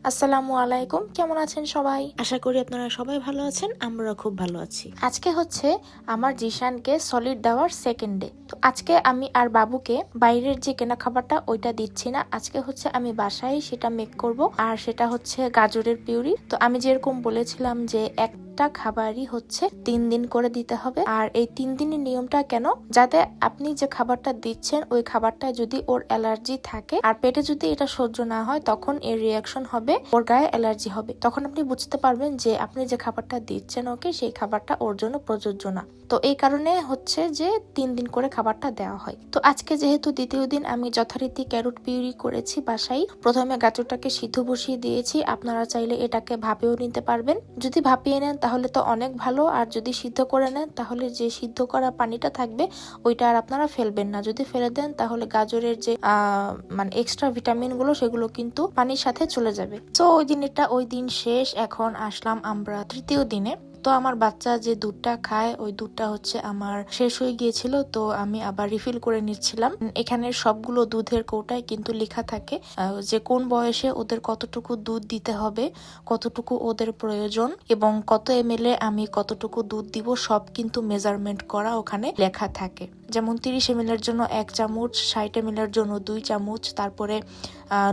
আসসালামু আলাইকুম, কেমন আছেন সবাই? আশা করি আপনারা সবাই ভালো আছেন। আমরা খুব ভালো আছি। আজকে হচ্ছে আমার জিশানকে সলিড দেওয়ার সেকেন্ড ডে। তো আজকে আমি আর বাবুকে বাইরের যে কেনা খাবারটা ওইটা দিচ্ছি না। আজকে হচ্ছে আমি বাসায় সেটা মেক করব, আর সেটা হচ্ছে গাজরের পিউরি। তো আমি যেরকম বলেছিলাম যে একটা খাবারই হচ্ছে 3 দিন করে দিতে হবে। আর এই 3 দিনের নিয়মটা কেন, যাতে আপনি যে খাবারটা দিচ্ছেন ওই খাবারটা যদি ওর অ্যালার্জি থাকে আর পেটে যদি এটা সহ্য না হয়, তখন এর রিয়াকশন হবে, ওর গায়ে অ্যালার্জি হবে। তখন আপনি বুঝতে পারবেন যে আপনি যে খাবারটা দিচ্ছেন ওকে, সেই খাবারটা ওর জন্য প্রযোজ্য না। তো এই কারণে হচ্ছে যে 3 দিন করে খাবারটা দেওয়া হয়। তো আজকে যেহেতু দ্বিতীয় দিন, আমি যথারীতি ক্যারট পিউরি করেছি বাসায়। প্রথমে গাজরটাকে সিদ্ধ বসিয়ে দিয়েছি। আপনারা চাইলে এটাকে ভাপেও নিতে পারবেন। যদি ভাপিয়ে নেন তাহলে তো অনেক ভালো, আর যদি সিদ্ধ করে নেন তাহলে যে সিদ্ধ করা পানিটা থাকবে ওইটা আর আপনারা ফেলবেন না। যদি ফেলে দেন তাহলে গাজরের যে মানে এক্সট্রা ভিটামিন গুলো সেগুলো কিন্তু পানির সাথে চলে যাবে। তো ওই দিন শেষ। এখন আসলাম আমরা তৃতীয় দিনে। তো আমার বাচ্চা যে দুধটা খায় ওই দুধটা হচ্ছে আমার শেষ হয়ে গিয়েছিল, তো আমি আবার রিফিল করে নিচ্ছিলাম। এখানে সবগুলো দুধের কৌটায় কিন্তু লেখা থাকে যে কোন বয়সে ওদের কতটুকু দুধ দিতে হবে, কতটুকু ওদের প্রয়োজন এবং কত ml আমি কতটুকু দুধ দিব, সব কিন্তু মেজারমেন্ট করা ওখানে লেখা থাকে। যেমন 30 ml এর জন্য 1 চামচ, 60 ml এর জন্য 2 চামচ, তারপরে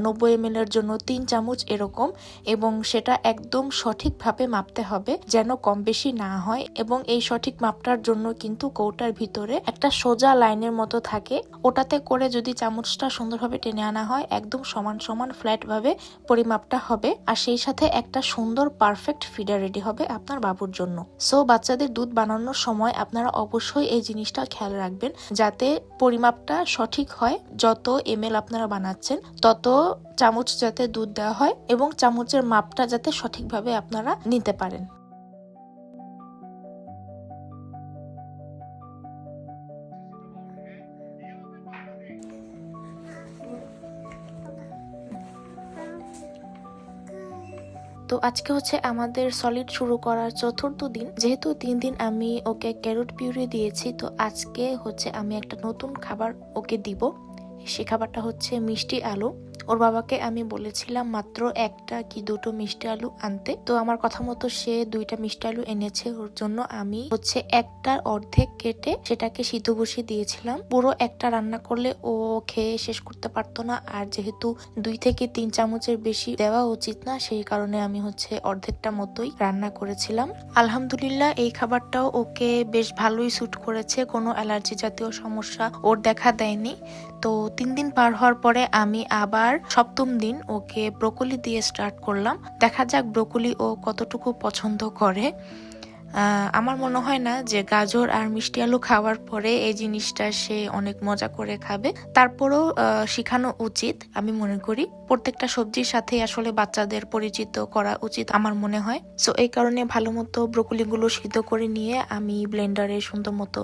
90 ml এর জন্য 3 চামচ, এরকম। এবং সেটা একদম সঠিকভাবে মাপতে হবে যেন কম বেশি না হয়। এবং এই সঠিক মাপটার জন্য কিন্তু কৌটার ভিতরে একটা সোজা লাইনের মতো থাকে, ওটাতে করে যদি চামচটা সুন্দরভাবে টেনে আনা হয়, একদম সমান সমান ফ্ল্যাট ভাবে পরিমাপটা হবে। আর সেই সাথে একটা সুন্দর পারফেক্ট ফিডার রেডি হবে আপনার বাবুর জন্য। সো বাচ্চাদের দুধ বানানোর সময় আপনারা অবশ্যই এই জিনিসটা খেয়াল রাখবেন যাতে পরিমাপটা সঠিক হয়। যত ml আপনারা বানাচ্ছেন তত চামচ যাতে দুধ দেওয়া হয় এবং চামচের মাপটা যাতে সঠিকভাবে আপনারা নিতে পারেন। তো আজকে হচ্ছে আমাদের সলিড শুরু করার চতুর্থ দিন। যেহেতু 3 দিন আমি ওকে ক্যারট পিউরি দিয়েছি, তো আজকে হচ্ছে আমি একটা নতুন খাবার ওকে দিব। সে খাবারটা হচ্ছে মিষ্টি আলু। ওর বাবাকে আমি বলেছিলাম মাত্র একটা কি দুটো মিষ্টি আলু আনতে, তো আমার কথা মতো সে 2টা মিষ্টি আলু এনেছে। ওর জন্য আমি হচ্ছে একটার অর্ধেক কেটে সেটাকে সিদ্ধ বসিয়ে দিয়েছিলাম। পুরো একটা রান্না করলে ও খেয়ে শেষ করতে পারতো না, আর যেহেতু 2 থেকে 3 চামচের বেশি দেওয়া উচিত না, সেই কারণে আমি হচ্ছে অর্ধেকটা মতোই রান্না করেছিলাম। আলহামদুলিল্লাহ এই খাবারটাও ওকে বেশ ভালোই স্যুট করেছে, কোনো অ্যালার্জি জাতীয় সমস্যা ওর দেখা দেয়নি। তো 3 দিন পার হওয়ার পরে আমি আবার 7ম দিন ওকে ব্রোকলি দিয়ে স্টার্ট করলাম। দেখা যাক ব্রোকলি ও কতটুকু পছন্দ করে। আমার মনে হয় না যে গাজর আর মিষ্টি আলু খাওয়ার পরে এই জিনিসটা সে অনেক মজা করে খাবে। তারপরও শেখানো উচিত, আমি মনে করি প্রত্যেকটা সবজির সাথে আসলে বাচ্চাদের পরিচিত করা উচিত আমার মনে হয়। সো এই কারণে ভালো মতো ব্রোকলি গুলো সিদ্ধ করে নিয়ে আমি ব্লেন্ডারে সুন্দর মতো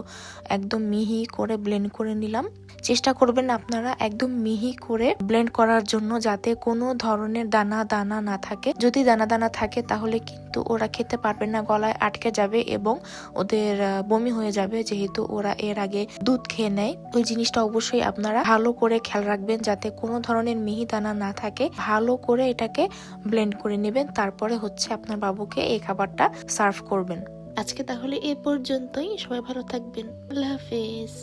একদম মিহি করে ব্লেন্ড করে নিলাম। চেষ্টা করবেন আপনারা একদম মিহি করে ব্লেন্ড করার জন্য, যাতে কোনো ধরনের দানা দানা না থাকে। যদি দানা দানা থাকে তাহলে কিন্তু ওরা খেতে পারবে না, গলায় আটকে যাবে এবং ওদের বমি হয়ে যাবে, যেহেতু ওরা এর আগে দুধ খেয়ে নেয়। ওই জিনিসটা অবশ্যই আপনারা ভালো করে খেয়াল রাখবেন যাতে কোনো ধরনের মিহি দানা না থাকে। ভালো করে এটাকে ব্লেন্ড করে নেবেন, তারপরে হচ্ছে আপনার বাবুকে এই খাবারটা সার্ভ করবেন। আজকে তাহলে এ পর্যন্তই। সবাই ভালো থাকবেন। আল্লাহ হাফেজ।